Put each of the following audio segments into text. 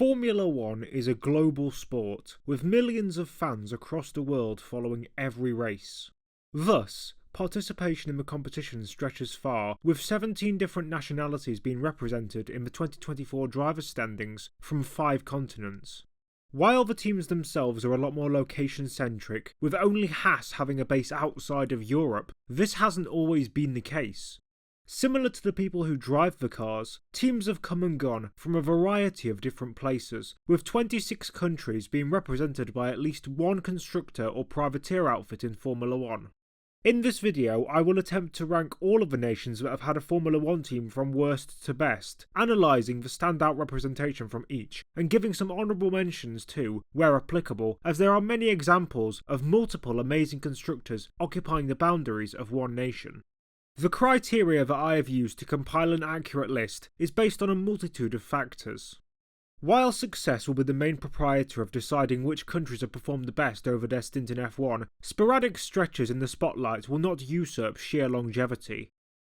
Formula One is a global sport, with millions of fans across the world following every race. Thus, participation in the competition stretches far, with 17 different nationalities being represented in the 2024 drivers' standings from 5 continents. While the teams themselves are a lot more location-centric, with only Haas having a base outside of Europe, this hasn't always been the case. Similar to the people who drive the cars, teams have come and gone from a variety of different places, with 26 countries being represented by at least one constructor or privateer outfit in Formula One. In this video, I will attempt to rank all of the nations that have had a Formula One team from worst to best, analysing the standout representation from each, and giving some honourable mentions too, where applicable, as there are many examples of multiple amazing constructors occupying the boundaries of one nation. The criteria that I have used to compile an accurate list is based on a multitude of factors. While success will be the main proprietor of deciding which countries have performed the best over their stint in F1, sporadic stretches in the spotlight will not usurp sheer longevity.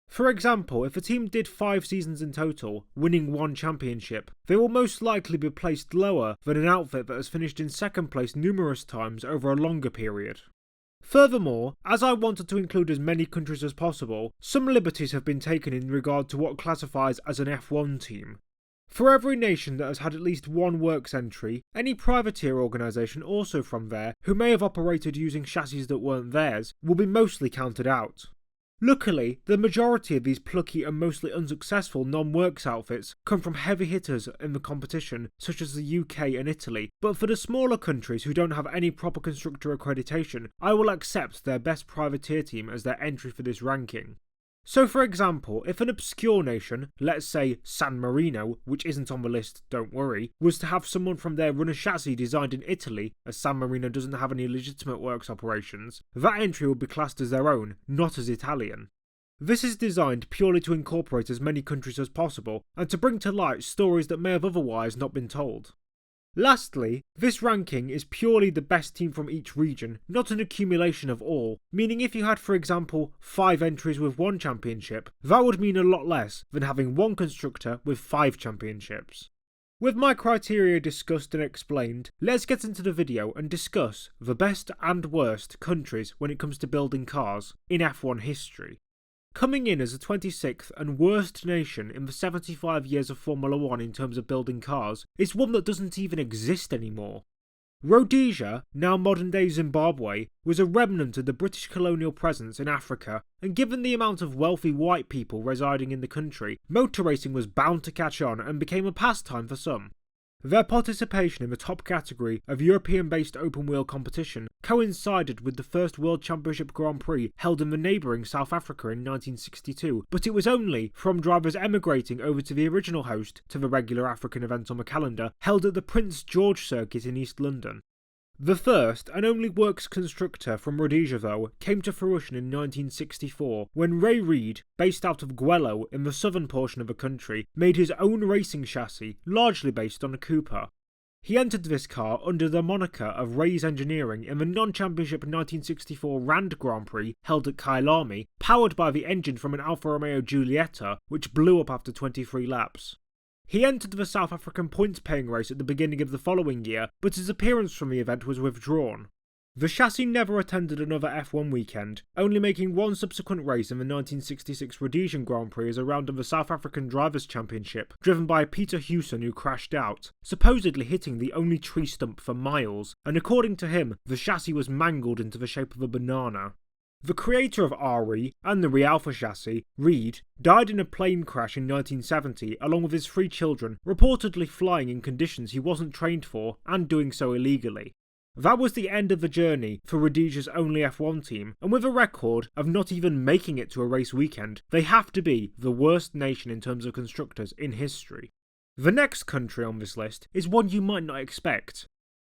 For example, if a team did 5 seasons in total, winning 1 championship, they will most likely be placed lower than an outfit that has finished in second place numerous times over a longer period. Furthermore, as I wanted to include as many countries as possible, some liberties have been taken in regard to what classifies as an F1 team. For every nation that has had at least one works entry, any privateer organisation also from there, who may have operated using chassis that weren't theirs, will be mostly counted out. Luckily, the majority of these plucky and mostly unsuccessful non-works outfits come from heavy hitters in the competition, such as the UK and Italy, but for the smaller countries who don't have any proper constructor accreditation, I will accept their best privateer team as their entry for this ranking. So for example, if an obscure nation, let's say San Marino, which isn't on the list, don't worry, was to have someone from there run a chassis designed in Italy, as San Marino doesn't have any legitimate works operations, that entry would be classed as their own, not as Italian. This is designed purely to incorporate as many countries as possible, and to bring to light stories that may have otherwise not been told. Lastly, this ranking is purely the best team from each region, not an accumulation of all, meaning if you had for example 5 entries with 1 championship, that would mean a lot less than having 1 constructor with 5 championships. With my criteria discussed and explained, let's get into the video and discuss the best and worst countries when it comes to building cars in F1 history. Coming in as the 26th and worst nation in the 75 years of Formula One in terms of building cars is one that doesn't even exist anymore. Rhodesia, now modern-day Zimbabwe, was a remnant of the British colonial presence in Africa, and given the amount of wealthy white people residing in the country, motor racing was bound to catch on and became a pastime for some. Their participation in the top category of European-based open-wheel competition coincided with the first World Championship Grand Prix held in the neighbouring South Africa in 1962, but it was only from drivers emigrating over to the original host to the regular African event on the calendar, held at the Prince George Circuit in East London. The first and only works constructor from Rhodesia though came to fruition in 1964 when Ray Reid, based out of Gwelo in the southern portion of the country, made his own racing chassis largely based on a Cooper. He entered this car under the moniker of Ray's Engineering in the non-championship 1964 Rand Grand Prix held at Kyalami, powered by the engine from an Alfa Romeo Giulietta which blew up after 23 laps. He entered the South African points-paying race at the beginning of the following year, but his appearance from the event was withdrawn. The chassis never attended another F1 weekend, only making one subsequent race in the 1966 Rhodesian Grand Prix as a round of the South African Drivers' Championship, driven by Peter Hewson who crashed out, supposedly hitting the only tree stump for miles, and according to him, the chassis was mangled into the shape of a banana. The creator of RE and the Re-Alpha chassis, Reid, died in a plane crash in 1970 along with his 3 children, reportedly flying in conditions he wasn't trained for and doing so illegally. That was the end of the journey for Rhodesia's only F1 team, and with a record of not even making it to a race weekend, they have to be the worst nation in terms of constructors in history. The next country on this list is one you might not expect.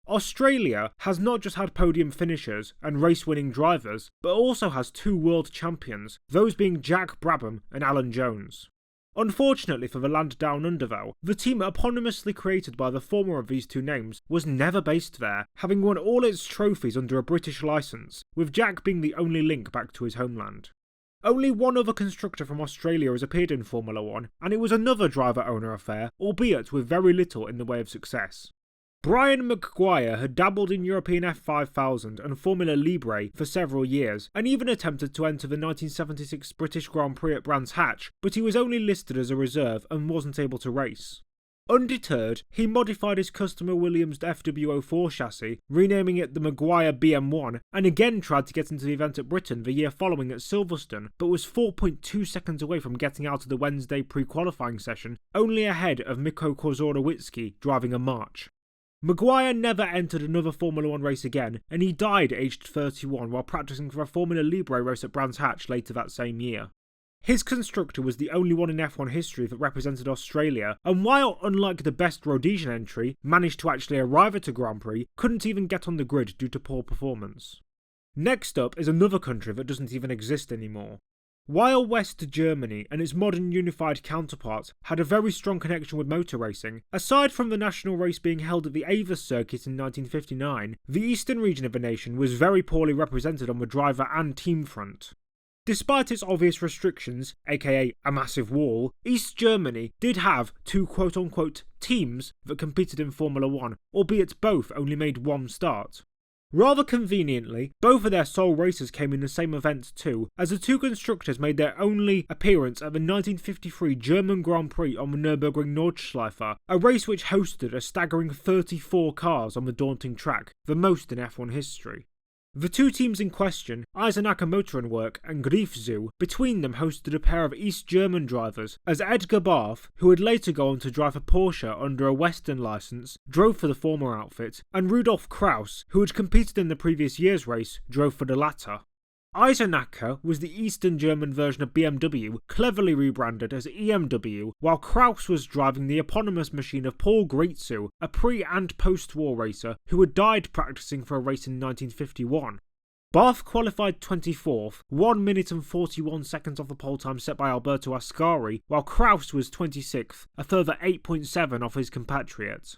Australia has not just had podium finishers and race-winning drivers, but also has 2 world champions, those being Jack Brabham and Alan Jones. Unfortunately for the land down under though, the team eponymously created by the former of these 2 names was never based there, having won all its trophies under a British licence, with Jack being the only link back to his homeland. Only one other constructor from Australia has appeared in Formula 1, and it was another driver-owner affair, albeit with very little in the way of success. Brian McGuire had dabbled in European F5000 and Formula Libre for several years, and even attempted to enter the 1976 British Grand Prix at Brands Hatch, but he was only listed as a reserve and wasn't able to race. Undeterred, he modified his customer Williams FW04 chassis, renaming it the Maguire BM1, and again tried to get into the event at Britain the year following at Silverstone, but was 4.2 seconds away from getting out of the Wednesday pre-qualifying session, only ahead of Mikko Kozorowicki driving a March. Maguire never entered another Formula 1 race again, and he died aged 31 while practicing for a Formula Libre race at Brands Hatch later that same year. His constructor was the only one in F1 history that represented Australia, and while, unlike the best Rhodesian entry, managed to actually arrive at a Grand Prix, couldn't even get on the grid due to poor performance. Next up is another country that doesn't even exist anymore. While West Germany and its modern unified counterpart had a very strong connection with motor racing, aside from the national race being held at the Avers circuit in 1959, the eastern region of the nation was very poorly represented on the driver and team front. Despite its obvious restrictions, aka a massive wall, East Germany did have two quote-unquote teams that competed in Formula 1, albeit both only made one start. Rather conveniently, both of their sole races came in the same event too, as the two constructors made their only appearance at the 1953 German Grand Prix on the Nürburgring Nordschleife, a race which hosted a staggering 34 cars on the daunting track, the most in F1 history. The two teams in question, Eisenacher Motorenwerk and Greifswald, between them hosted a pair of East German drivers, as Edgar Barth, who would later go on to drive for Porsche under a Western licence, drove for the former outfit, and Rudolf Krauss, who had competed in the previous year's race, drove for the latter. Eisenacher was the Eastern German version of BMW, cleverly rebranded as EMW, while Krauss was driving the eponymous machine of Paul Greitzu, a pre- and post-war racer who had died practicing for a race in 1951. Barth qualified 24th, 1 minute and 41 seconds off the pole time set by Alberto Ascari, while Krauss was 26th, a further 8.7 off his compatriot.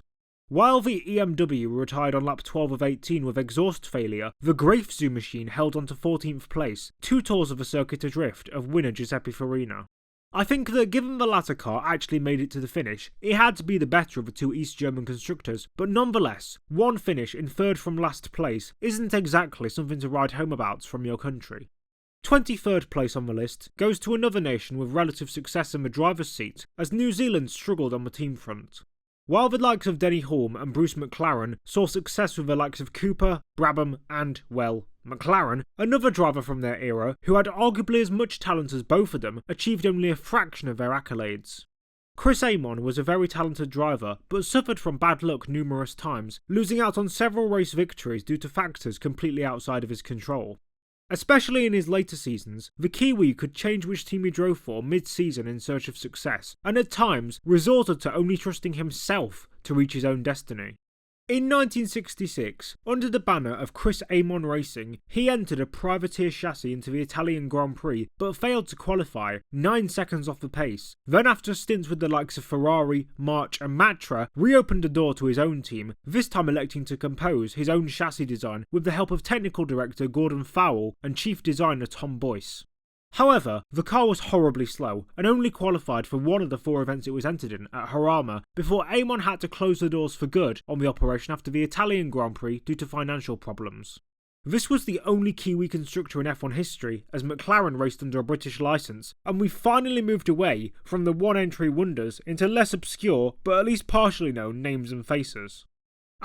While the EMW retired on lap 12 of 18 with exhaust failure, the Greifswald machine held on to 14th place, 2 tours of the circuit adrift of winner Giuseppe Farina. I think that given the latter car actually made it to the finish, it had to be the better of the two East German constructors, but nonetheless, one finish in third from last place isn't exactly something to write home about from your country. 23rd place on the list goes to another nation with relative success in the driver's seat, as New Zealand struggled on the team front. While the likes of Denny Hulme and Bruce McLaren saw success with the likes of Cooper, Brabham and, well, McLaren, another driver from their era, who had arguably as much talent as both of them, achieved only a fraction of their accolades. Chris Amon was a very talented driver, but suffered from bad luck numerous times, losing out on several race victories due to factors completely outside of his control. Especially in his later seasons, the Kiwi could change which team he drove for mid-season in search of success, and at times resorted to only trusting himself to reach his own destiny. In 1966, under the banner of Chris Amon Racing, he entered a privateer chassis into the Italian Grand Prix, but failed to qualify, 9 seconds off the pace. Then after stints with the likes of Ferrari, March and Matra, reopened the door to his own team, this time electing to compose his own chassis design with the help of technical director Gordon Fowle and chief designer Tom Boyce. However, the car was horribly slow, and only qualified for one of the 4 events it was entered in, at Jarama, before Amon had to close the doors for good on the operation after the Italian Grand Prix due to financial problems. This was the only Kiwi constructor in F1 history, as McLaren raced under a British licence, and we finally moved away from the one-entry wonders into less obscure, but at least partially known, names and faces.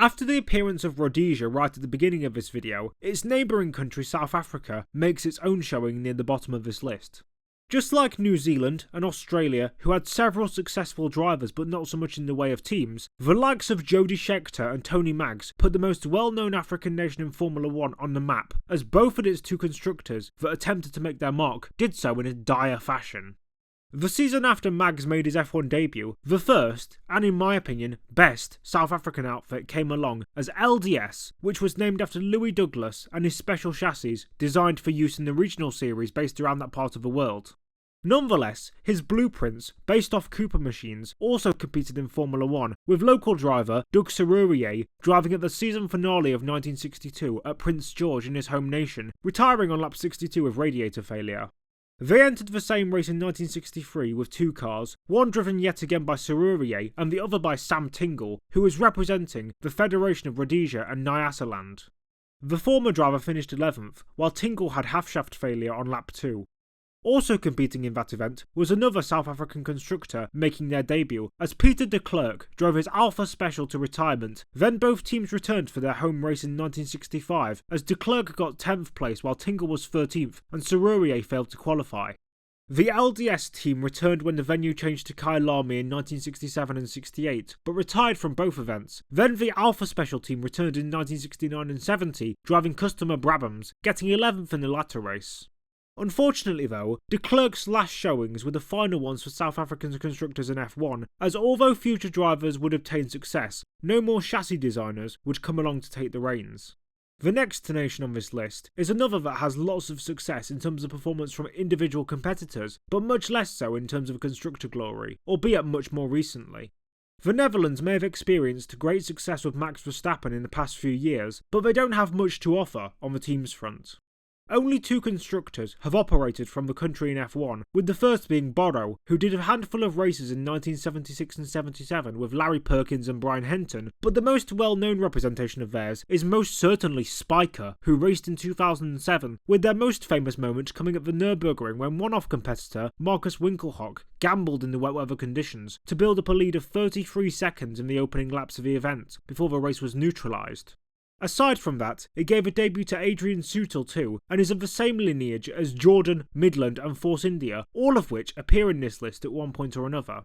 After the appearance of Rhodesia right at the beginning of this video, its neighbouring country South Africa makes its own showing near the bottom of this list. Just like New Zealand and Australia, who had several successful drivers but not so much in the way of teams, the likes of Jody Scheckter and Tony Maggs put the most well-known African nation in Formula 1 on the map, as both of its two constructors that attempted to make their mark did so in a dire fashion. The season after Maggs made his F1 debut, the first, and in my opinion, best South African outfit came along as LDS, which was named after Louis Douglas and his special chassis designed for use in the regional series based around that part of the world. Nonetheless, his blueprints, based off Cooper machines, also competed in Formula 1, with local driver Doug Serurier driving at the season finale of 1962 at Prince George in his home nation, retiring on lap 62 with radiator failure. They entered the same race in 1963 with 2 cars, one driven yet again by Serurier and the other by Sam Tingle, who was representing the Federation of Rhodesia and Nyasaland. The former driver finished 11th, while Tingle had half-shaft failure on lap 2. Also competing in that event was another South African constructor making their debut, as Peter de Klerk drove his Alpha Special to retirement. Then both teams returned for their home race in 1965, as de Klerk got 10th place while Tingle was 13th and Serurier failed to qualify. The LDS team returned when the venue changed to Kyalami in 1967 and 68, but retired from both events. Then the Alpha Special team returned in 1969 and 70, driving customer Brabhams, getting 11th in the latter race. Unfortunately though, de Klerk's last showings were the final ones for South African constructors in F1, as although future drivers would obtain success, no more chassis designers would come along to take the reins. The next nation on this list is another that has lots of success in terms of performance from individual competitors, but much less so in terms of constructor glory, albeit much more recently. The Netherlands may have experienced great success with Max Verstappen in the past few years, but they don't have much to offer on the team's front. Only 2 constructors have operated from the country in F1, with the first being Borrow, who did a handful of races in 1976 and 77 with Larry Perkins and Brian Henton, but the most well-known representation of theirs is most certainly Spiker, who raced in 2007, with their most famous moment coming at the Nürburgring when one-off competitor, Marcus Winkelhock, gambled in the wet weather conditions to build up a lead of 33 seconds in the opening laps of the event, before the race was neutralised. Aside from that, it gave a debut to Adrian Sutil too, and is of the same lineage as Jordan, Midland and Force India, all of which appear in this list at one point or another.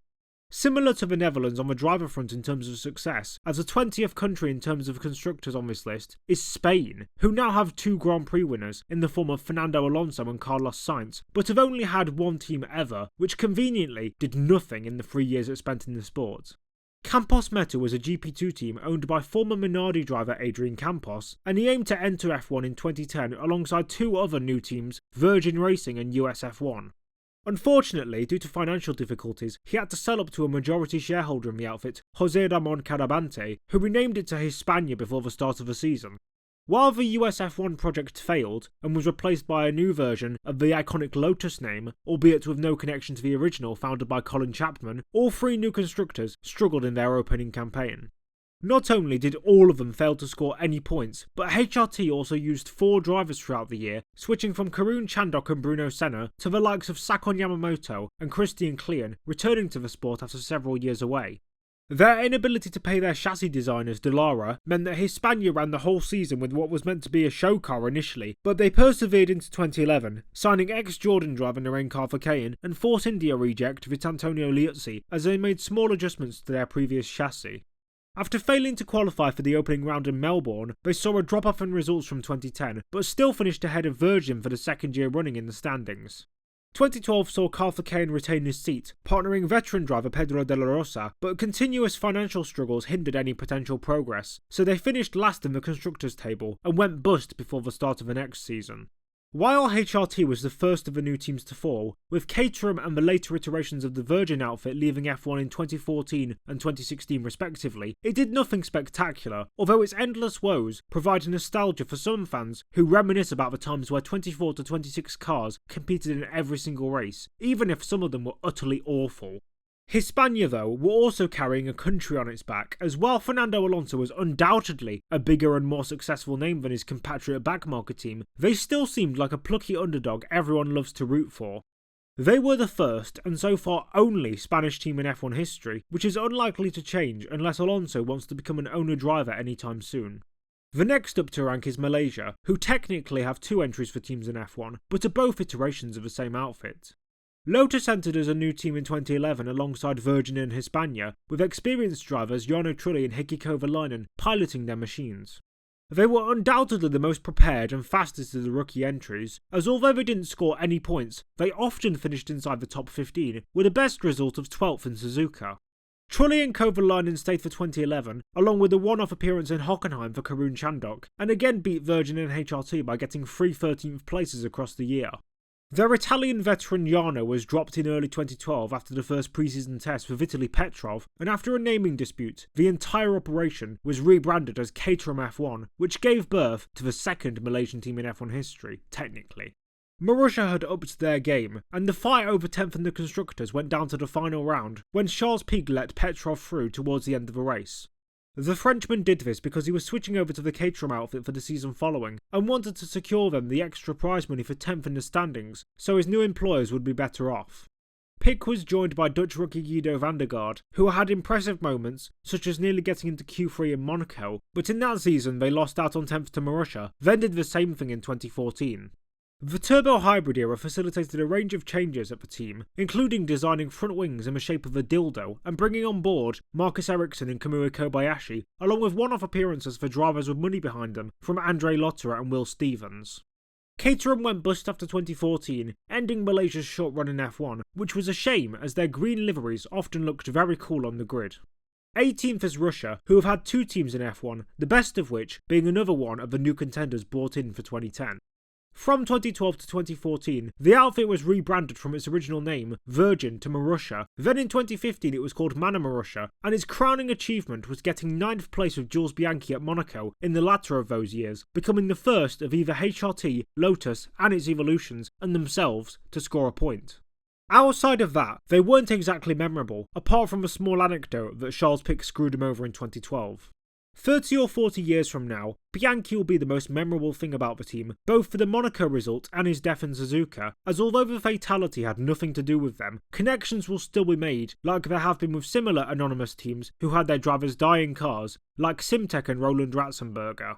Similar to the Netherlands on the driver front in terms of success, as the 20th country in terms of constructors on this list is Spain, who now have 2 Grand Prix winners in the form of Fernando Alonso and Carlos Sainz, but have only had 1 team ever, which conveniently did nothing in the 3 years it spent in the sport. Campos Meta was a GP2 team owned by former Minardi driver Adrian Campos, and he aimed to enter F1 in 2010 alongside 2 other new teams, Virgin Racing and USF1. Unfortunately, due to financial difficulties, he had to sell up to a majority shareholder in the outfit, José Ramón Carabante, who renamed it to Hispania before the start of the season. While the USF1 project failed and was replaced by a new version of the iconic Lotus name, albeit with no connection to the original founded by Colin Chapman, all 3 new constructors struggled in their opening campaign. Not only did all of them fail to score any points, but HRT also used 4 drivers throughout the year, switching from Karun Chandok and Bruno Senna to the likes of Sakon Yamamoto and Christian Klein, returning to the sport after several years away. Their inability to pay their chassis designers Delara meant that Hispania ran the whole season with what was meant to be a show car initially, but they persevered into 2011, signing ex-Jordan driver Narain Karthikeyan and Force India reject Vitantonio Liuzzi as they made small adjustments to their previous chassis. After failing to qualify for the opening round in Melbourne, they saw a drop-off in results from 2010, but still finished ahead of Virgin for the 2nd year running in the standings. 2012 saw Karthikeyan retain his seat, partnering veteran driver Pedro de la Rosa, but continuous financial struggles hindered any potential progress, so they finished last in the constructors' table and went bust before the start of the next season. While HRT was the first of the new teams to fall, with Caterham and the later iterations of the Virgin outfit leaving F1 in 2014 and 2016 respectively, it did nothing spectacular, although its endless woes provide nostalgia for some fans who reminisce about the times where 24 to 26 cars competed in every single race, even if some of them were utterly awful. Hispania, though, were also carrying a country on its back, as while Fernando Alonso was undoubtedly a bigger and more successful name than his compatriot backmarker team, they still seemed like a plucky underdog everyone loves to root for. They were the first, and so far only, Spanish team in F1 history, which is unlikely to change unless Alonso wants to become an owner-driver anytime soon. The next up to rank is Malaysia, who technically have 2 entries for teams in F1, but are both iterations of the same outfit. Lotus entered as a new team in 2011 alongside Virgin and Hispania, with experienced drivers Jarno Trulli and Heikki Kovalainen piloting their machines. They were undoubtedly the most prepared and fastest of the rookie entries, as although they didn't score any points, they often finished inside the top 15, with a best result of 12th in Suzuka. Trulli and Kovalainen stayed for 2011, along with a one-off appearance in Hockenheim for Karun Chandok, and again beat Virgin and HRT by getting 3 13th places across the year. Their Italian veteran Jarno was dropped in early 2012 after the first pre-season test for Vitaly Petrov, and after a naming dispute, the entire operation was rebranded as Caterham F1, which gave birth to the 2nd Malaysian team in F1 history, technically. Marussia had upped their game, and the fight over 10th and the constructors went down to the final round when Charles Pic let Petrov through towards the end of the race. The Frenchman did this because he was switching over to the Caterham outfit for the season following and wanted to secure them the extra prize money for 10th in the standings, so his new employers would be better off. Pic was joined by Dutch rookie Guido van der Garde, who had impressive moments, such as nearly getting into Q3 in Monaco, but in that season they lost out on 10th to Marussia, then did the same thing in 2014. The turbo hybrid era facilitated a range of changes at the team, including designing front wings in the shape of a dildo and bringing on board Marcus Ericsson and Kamui Kobayashi, along with one-off appearances for drivers with money behind them from Andre Lotterer and Will Stevens. Caterham went bust after 2014, ending Malaysia's short run in F1, which was a shame as their green liveries often looked very cool on the grid. 18th is Russia, who have had 2 teams in F1, the best of which being another one of the new contenders brought in for 2010. From 2012 to 2014, the outfit was rebranded from its original name, Virgin, to Marussia. Then in 2015 it was called Mana Marussia, and its crowning achievement was getting 9th place with Jules Bianchi at Monaco in the latter of those years, becoming the first of either HRT, Lotus, and its evolutions, and themselves, to score a point. Outside of that, they weren't exactly memorable, apart from a small anecdote that Charles Pic screwed him over in 2012. 30 or 40 years from now, Bianchi will be the most memorable thing about the team, both for the Monaco result and his death in Suzuka, as although the fatality had nothing to do with them, connections will still be made, like there have been with similar anonymous teams who had their drivers die in cars, like Simtek and Roland Ratzenberger.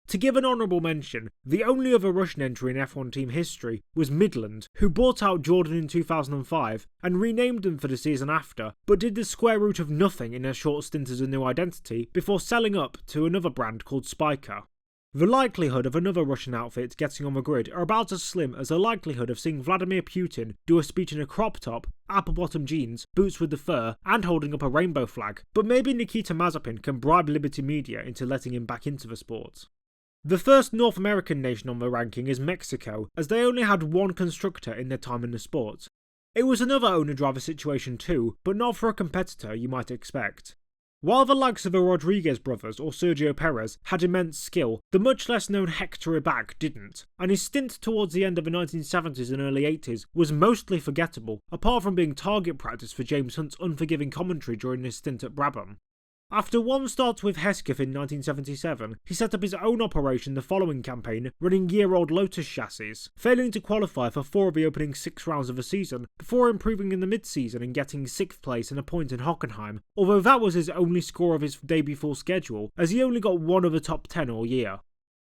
To give an honourable mention, the only other Russian entry in F1 team history was Midland, who bought out Jordan in 2005 and renamed them for the season after, but did the square root of nothing in their short stint as a new identity before selling up to another brand called Spiker. The likelihood of another Russian outfit getting on the grid are about as slim as the likelihood of seeing Vladimir Putin do a speech in a crop top, apple-bottom jeans, boots with the fur, and holding up a rainbow flag, but maybe Nikita Mazepin can bribe Liberty Media into letting him back into the sport. The first North American nation on the ranking is Mexico, as they only had 1 constructor in their time in the sport. It was another owner-driver situation too, but not for a competitor you might expect. While the likes of the Rodriguez brothers or Sergio Perez had immense skill, the much less known Hector Ibach didn't, and his stint towards the end of the 1970s and early 80s was mostly forgettable, apart from being target practice for James Hunt's unforgiving commentary during his stint at Brabham. After one start with Hesketh in 1977, he set up his own operation the following campaign, running year-old Lotus chassis, failing to qualify for 4 of the opening 6 rounds of the season, before improving in the mid-season and getting 6th place and a point in Hockenheim, although that was his only score of his debut full schedule, as he only got 1 of the top 10 all year.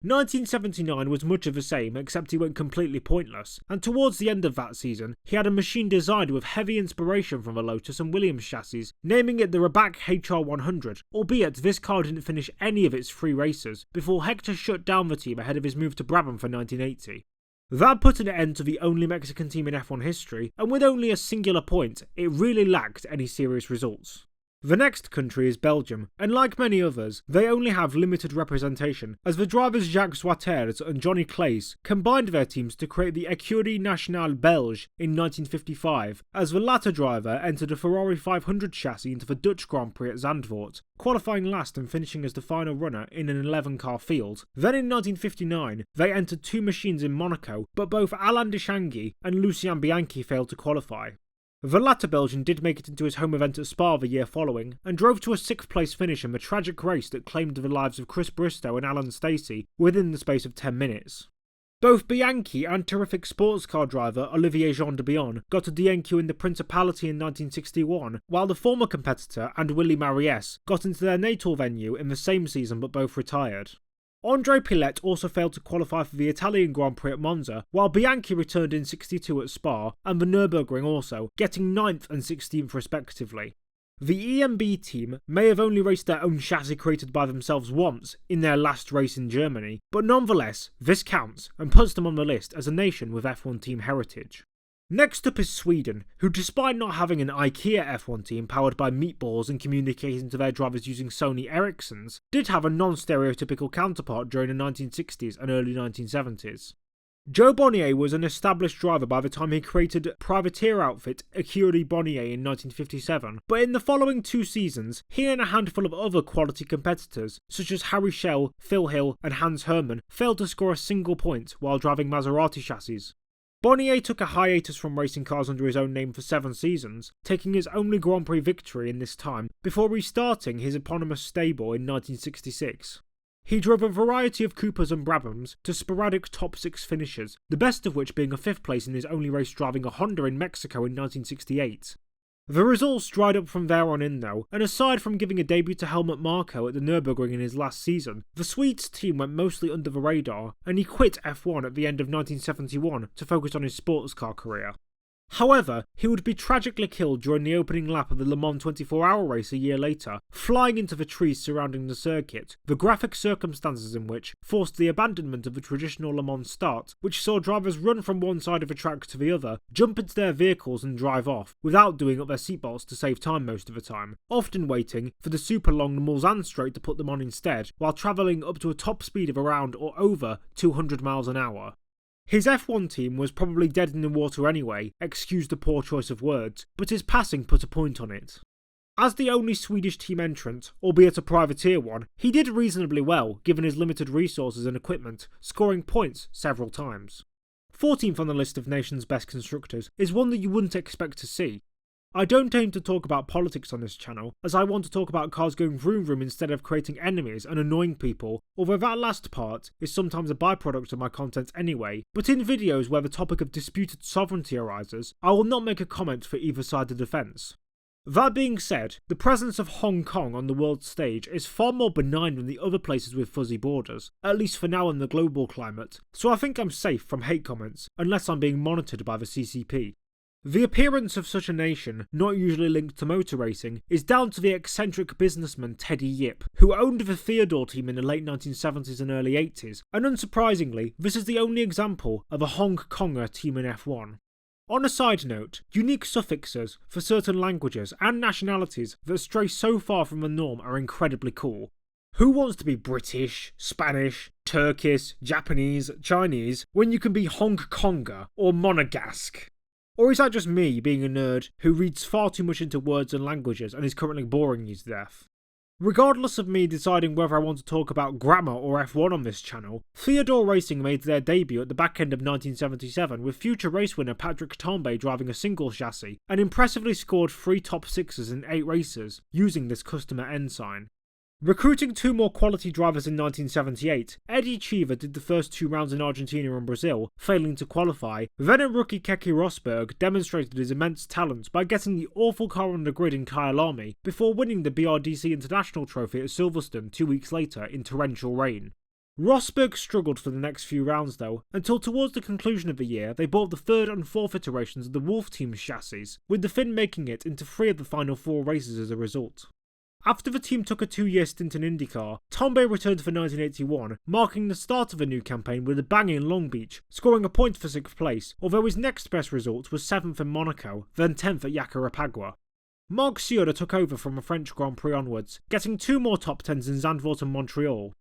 1979 was much of the same, except he went completely pointless, and towards the end of that season, he had a machine designed with heavy inspiration from the Lotus and Williams chassis, naming it the Rabach HR100, albeit this car didn't finish any of its 3 races, before Hector shut down the team ahead of his move to Brabham for 1980. That put an end to the only Mexican team in F1 history, and with only a singular point, it really lacked any serious results. The next country is Belgium, and like many others, they only have limited representation, as the drivers Jacques Soiters and Johnny Claes combined their teams to create the Écurie Nationale Belge in 1955, as the latter driver entered a Ferrari 500 chassis into the Dutch Grand Prix at Zandvoort, qualifying last and finishing as the final runner in an 11-car field. Then in 1959, they entered 2 machines in Monaco, but both Alain Deschanguy and Lucien Bianchi failed to qualify. The latter Belgian did make it into his home event at Spa the year following, and drove to a 6th place finish in the tragic race that claimed the lives of Chris Bristow and Alan Stacey within the space of 10 minutes. Both Bianchi and terrific sports car driver Olivier Jean de Bion got a DNQ in the Principality in 1961, while the former competitor and Willy Mariès got into their natal venue in the same season but both retired. André Pillet also failed to qualify for the Italian Grand Prix at Monza, while Bianchi returned in 62 at Spa, and the Nürburgring also, getting 9th and 16th respectively. The EMB team may have only raced their own chassis created by themselves once in their last race in Germany, but nonetheless, this counts and puts them on the list as a nation with F1 team heritage. Next up is Sweden, who despite not having an IKEA F1 team powered by meatballs and communicating to their drivers using Sony Ericssons, did have a non-stereotypical counterpart during the 1960s and early 1970s. Joe Bonnier was an established driver by the time he created privateer outfit Écurie Bonnier in 1957, but in the following 2 seasons, he and a handful of other quality competitors, such as Harry Schell, Phil Hill and Hans Hermann, failed to score a single point while driving Maserati chassis. Bonnier took a hiatus from racing cars under his own name for 7 seasons, taking his only Grand Prix victory in this time before restarting his eponymous stable in 1966. He drove a variety of Coopers and Brabhams to sporadic top 6 finishes, the best of which being a 5th place in his only race driving a Honda in Mexico in 1968. The results dried up from there on in though, and aside from giving a debut to Helmut Marko at the Nürburgring in his last season, the Swede's team went mostly under the radar, and he quit F1 at the end of 1971 to focus on his sports car career. However, he would be tragically killed during the opening lap of the Le Mans 24-hour race a year later, flying into the trees surrounding the circuit, the graphic circumstances in which forced the abandonment of the traditional Le Mans start, which saw drivers run from one side of the track to the other, jump into their vehicles and drive off, without doing up their seatbelts to save time most of the time, often waiting for the super long Mulsanne straight to put them on instead, while travelling up to a top speed of around or over 200 miles an hour. His F1 team was probably dead in the water anyway, excuse the poor choice of words, but his passing put a point on it. As the only Swedish team entrant, albeit a privateer one, he did reasonably well given his limited resources and equipment, scoring points several times. 14th on the list of nation's best constructors is one that you wouldn't expect to see. I don't aim to talk about politics on this channel, as I want to talk about cars going vroom vroom instead of creating enemies and annoying people, although that last part is sometimes a byproduct of my content anyway, but in videos where the topic of disputed sovereignty arises, I will not make a comment for either side of the fence. That being said, the presence of Hong Kong on the world stage is far more benign than the other places with fuzzy borders, at least for now in the global climate, so I think I'm safe from hate comments, unless I'm being monitored by the CCP. The appearance of such a nation, not usually linked to motor racing, is down to the eccentric businessman Teddy Yip, who owned the Theodore team in the late 1970s and early 80s, and unsurprisingly, this is the only example of a Hong Konger team in F1. On a side note, unique suffixes for certain languages and nationalities that stray so far from the norm are incredibly cool. Who wants to be British, Spanish, Turkish, Japanese, Chinese, when you can be Hong Konger or Monegasque? Or is that just me being a nerd who reads far too much into words and languages and is currently boring you to death? Regardless of me deciding whether I want to talk about grammar or F1 on this channel, Theodore Racing made their debut at the back end of 1977 with future race winner Patrick Tambay driving a single chassis, and impressively scored 3 top 6s in 8 races, using this customer ensign. Recruiting 2 more quality drivers in 1978, Eddie Cheever did the first 2 rounds in Argentina and Brazil, failing to qualify. Then a rookie Keke Rosberg demonstrated his immense talent by getting the awful car on the grid in Kyalami, before winning the BRDC International Trophy at Silverstone 2 weeks later in torrential rain. Rosberg struggled for the next few rounds though, until towards the conclusion of the year they bought the 3rd and 4th iterations of the Wolf Team's chassis, with the Finn making it into 3 of the final 4 races as a result. After the team took a 2-year stint in IndyCar, Tambay returned for 1981, marking the start of a new campaign with a bang in Long Beach, scoring a point for 6th place, although his next best result was 7th in Monaco, then 10th at Yacarapagua. Marc Sueur took over from a French Grand Prix onwards, getting 2 more top 10s in Zandvoort and Montreal.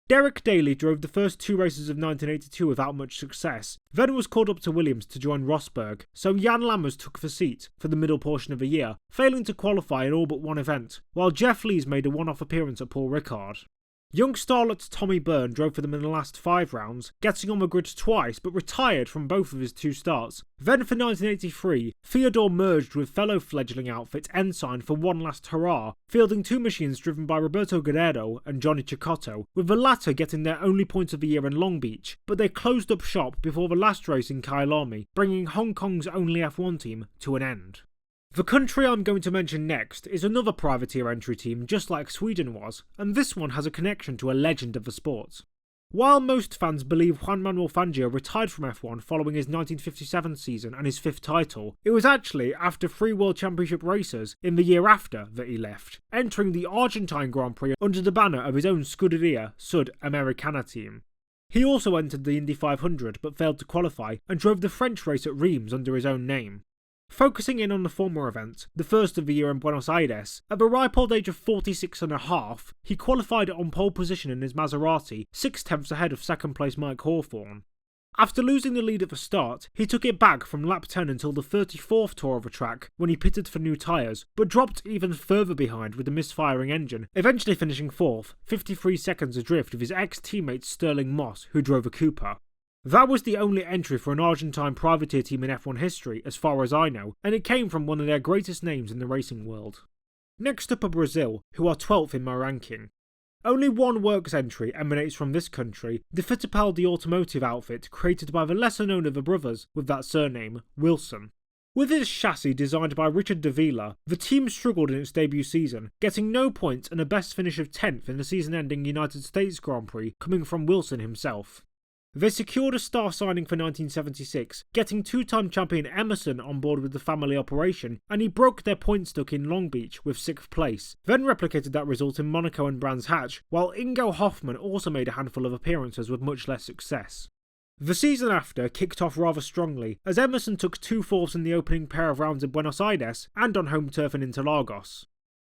Derek Daly drove the first 2 races of 1982 without much success, then was called up to Williams to join Rosberg, so Jan Lammers took the seat for the middle portion of the year, failing to qualify in all but one event, while Jeff Lees made a one-off appearance at Paul Ricard. Young starlet Tommy Byrne drove for them in the last 5 rounds, getting on the grid twice but retired from both of his 2 starts. Then for 1983, Theodore merged with fellow fledgling outfit Ensign for one last hurrah, fielding 2 machines driven by Roberto Guerrero and Johnny Cecotto, with the latter getting their only point of the year in Long Beach, but they closed up shop before the last race in Kyalami, bringing Hong Kong's only F1 team to an end. The country I'm going to mention next is another privateer entry team just like Sweden was, and this one has a connection to a legend of the sport. While most fans believe Juan Manuel Fangio retired from F1 following his 1957 season and his 5th title, it was actually after 3 World Championship races in the year after that he left, entering the Argentine Grand Prix under the banner of his own Scuderia Sud Americana team. He also entered the Indy 500 but failed to qualify and drove the French race at Reims under his own name. Focusing in on the former event, the first of the year in Buenos Aires, at the ripe old age of 46 and a half, he qualified on pole position in his Maserati, 6/10 ahead of 2nd place Mike Hawthorne. After losing the lead at the start, he took it back from lap 10 until the 34th tour of the track when he pitted for new tyres, but dropped even further behind with the misfiring engine, eventually finishing 4th, 53 seconds adrift of his ex-teammate Sterling Moss, who drove a Cooper. That was the only entry for an Argentine privateer team in F1 history, as far as I know, and it came from one of their greatest names in the racing world. Next up are Brazil, who are 12th in my ranking. Only one works entry emanates from this country, the Fittipaldi automotive outfit created by the lesser known of the brothers with that surname, Wilson. With its chassis designed by Richard de Vila, the team struggled in its debut season, getting no points and a best finish of 10th in the season-ending United States Grand Prix coming from Wilson himself. They secured a star signing for 1976, getting two-time champion Emerson on board with the family operation, and he broke their point streak in Long Beach with 6th place, then replicated that result in Monaco and Brands Hatch, while Ingo Hoffmann also made a handful of appearances with much less success. The season after kicked off rather strongly, as Emerson took 2/4 in the opening pair of rounds in Buenos Aires and on home turf in Interlagos.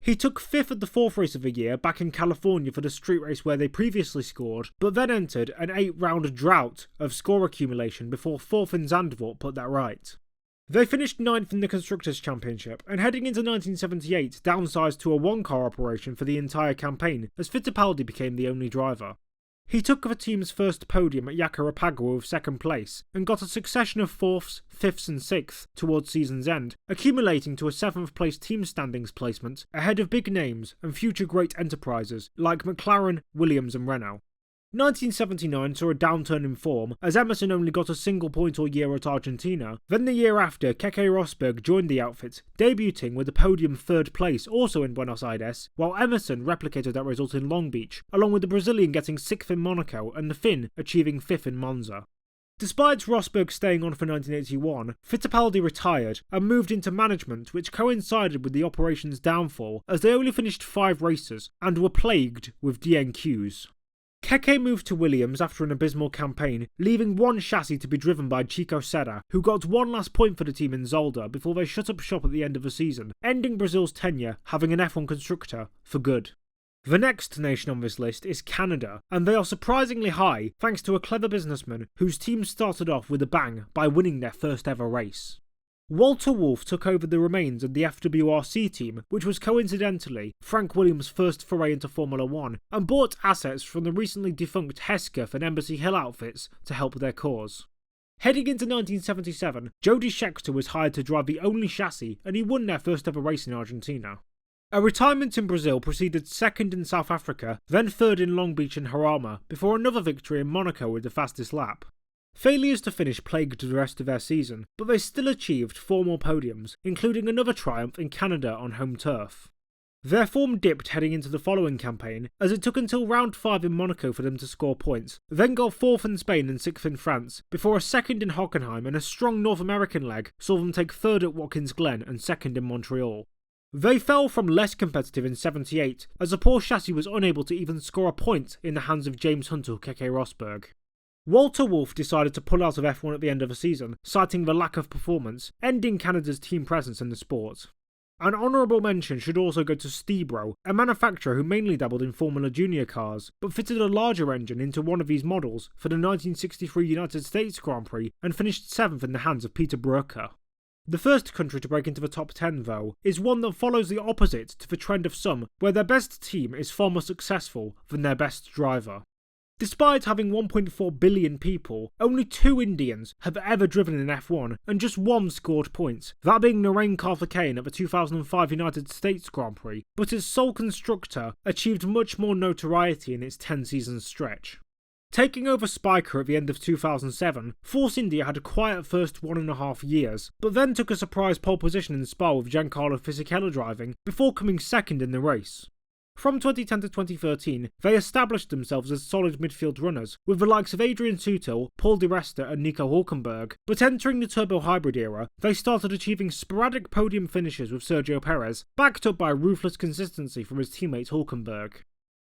He took 5th at the 4th race of the year back in California for the street race where they previously scored, but then entered an 8-round drought of score accumulation before 4th in Zandvoort put that right. They finished 9th in the Constructors' Championship, and heading into 1978 downsized to a one-car operation for the entire campaign, as Fittipaldi became the only driver. He took the team's first podium at Yacarapagua with 2nd place, and got a succession of 4ths, 5ths and 6ths towards season's end, accumulating to a 7th place team standings placement ahead of big names and future great enterprises like McLaren, Williams and Renault. 1979 saw a downturn in form, as Emerson only got a single point all year at Argentina. Then the year after, Keke Rosberg joined the outfit, debuting with a podium 3rd place also in Buenos Aires, while Emerson replicated that result in Long Beach, along with the Brazilian getting 6th in Monaco and the Finn achieving 5th in Monza. Despite Rosberg staying on for 1981, Fittipaldi retired and moved into management, which coincided with the operation's downfall, as they only finished 5 races and were plagued with DNQs. Keke moved to Williams after an abysmal campaign, leaving one chassis to be driven by Chico Serra, who got one last point for the team in Zolder before they shut up shop at the end of the season, ending Brazil's tenure having an F1 constructor for good. The next nation on this list is Canada, and they are surprisingly high thanks to a clever businessman whose team started off with a bang by winning their first ever race. Walter Wolff took over the remains of the FWRC team, which was coincidentally Frank Williams' first foray into Formula 1, and bought assets from the recently defunct Hesketh and Embassy Hill outfits to help their cause. Heading into 1977, Jody Scheckter was hired to drive the only chassis, and he won their first ever race in Argentina. A retirement in Brazil preceded 2nd in South Africa, then 3rd in Long Beach and Jarama, before another victory in Monaco with the fastest lap. Failures to finish plagued the rest of their season, but they still achieved 4 more podiums, including another triumph in Canada on home turf. Their form dipped heading into the following campaign, as it took until round 5 in Monaco for them to score points, then got 4th in Spain and 6th in France, before a 2nd in Hockenheim and a strong North American leg saw them take 3rd at Watkins Glen and 2nd in Montreal. They fell from less competitive in 78, as the poor chassis was unable to even score a point in the hands of James Hunt or Keke Rosberg. Walter Wolff decided to pull out of F1 at the end of the season, citing the lack of performance, ending Canada's team presence in the sport. An honourable mention should also go to Stebro, a manufacturer who mainly dabbled in Formula Junior cars, but fitted a larger engine into one of these models for the 1963 United States Grand Prix and finished 7th in the hands of Peter Bröker. The first country to break into the top 10, though, is one that follows the opposite to the trend of some, where their best team is far more successful than their best driver. Despite having 1.4 billion people, only 2 Indians have ever driven in F1, and just 1 scored points, that being Narain Karthikeyan at the 2005 United States Grand Prix, but its sole constructor achieved much more notoriety in its 10-season stretch. Taking over Spiker at the end of 2007, Force India had a quiet first 1.5 years, but then took a surprise pole position in Spa with Giancarlo Fisichella driving, before coming 2nd in the race. From 2010 to 2013, they established themselves as solid midfield runners, with the likes of Adrian Sutil, Paul Di Resta and Nico Hülkenberg, but entering the turbo hybrid era, they started achieving sporadic podium finishes with Sergio Perez, backed up by ruthless consistency from his teammate Hülkenberg.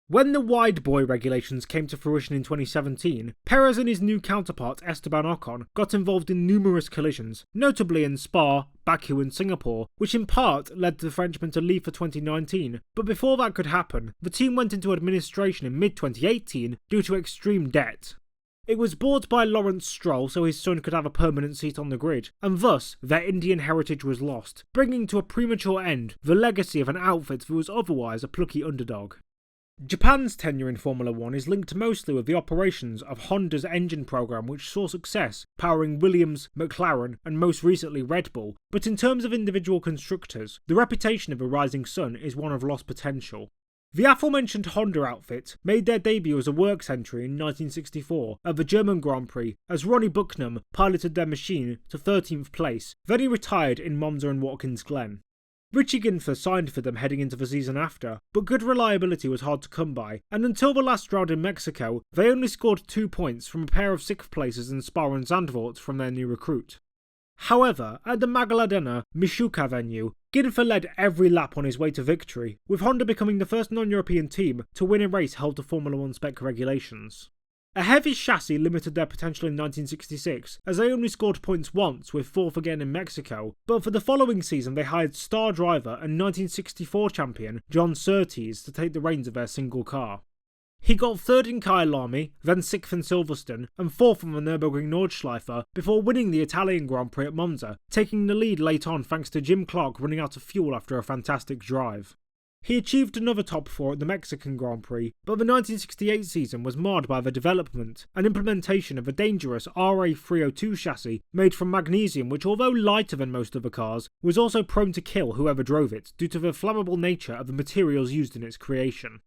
When the wide boy regulations came to fruition in 2017, Perez and his new counterpart Esteban Ocon got involved in numerous collisions, notably in Spa, Baku and Singapore, which in part led the Frenchman to leave for 2019, but before that could happen, the team went into administration in mid-2018 due to extreme debt. It was bought by Lawrence Stroll so his son could have a permanent seat on the grid, and thus their Indian heritage was lost, bringing to a premature end the legacy of an outfit that was otherwise a plucky underdog. Japan's tenure in Formula One is linked mostly with the operations of Honda's engine program, which saw success powering Williams, McLaren, and most recently Red Bull, but in terms of individual constructors, the reputation of a rising sun is one of lost potential. The aforementioned Honda outfit made their debut as a works entry in 1964 at the German Grand Prix as Ronnie Bucknam piloted their machine to 13th place, then he retired in Monza and Watkins Glen. Richie Ginther signed for them heading into the season after, but good reliability was hard to come by, and until the last round in Mexico, they only scored 2 points from a pair of 6th places in Spa and Zandvoort from their new recruit. However, at the Magaladena Mishuka venue, Ginther led every lap on his way to victory, with Honda becoming the first non-European team to win a race held to Formula 1 spec regulations. A heavy chassis limited their potential in 1966, as they only scored points once, with 4th again in Mexico, but for the following season they hired star driver and 1964 champion John Surtees to take the reins of their single car. He got 3rd in Kyalami, then 6th in Silverstone, and 4th on the Nürburgring Nordschleife before winning the Italian Grand Prix at Monza, taking the lead late on thanks to Jim Clark running out of fuel after a fantastic drive. He achieved another top 4 at the Mexican Grand Prix, but the 1968 season was marred by the development and implementation of a dangerous RA302 chassis made from magnesium, which, although lighter than most other cars, was also prone to kill whoever drove it due to the flammable nature of the materials used in its creation.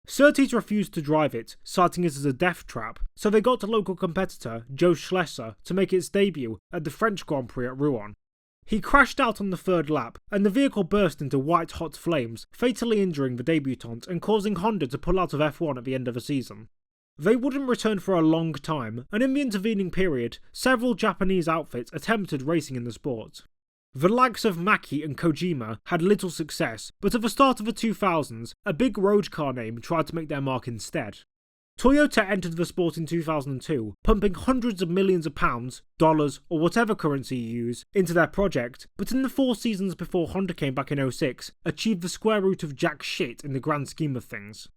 Surtees refused to drive it, citing it as a death trap, so they got to local competitor Joe Schlesser to make its debut at the French Grand Prix at Rouen. He crashed out on the 3rd lap, and the vehicle burst into white-hot flames, fatally injuring the debutant and causing Honda to pull out of F1 at the end of the season. They wouldn't return for a long time, and in the intervening period, several Japanese outfits attempted racing in the sport. The likes of Maki and Kojima had little success, but at the start of the 2000s, a big road car name tried to make their mark instead. Toyota entered the sport in 2002, pumping hundreds of millions of pounds, dollars, or whatever currency you use, into their project, but in the 4 seasons before Honda came back in 2006, achieved the square root of jack shit in the grand scheme of things.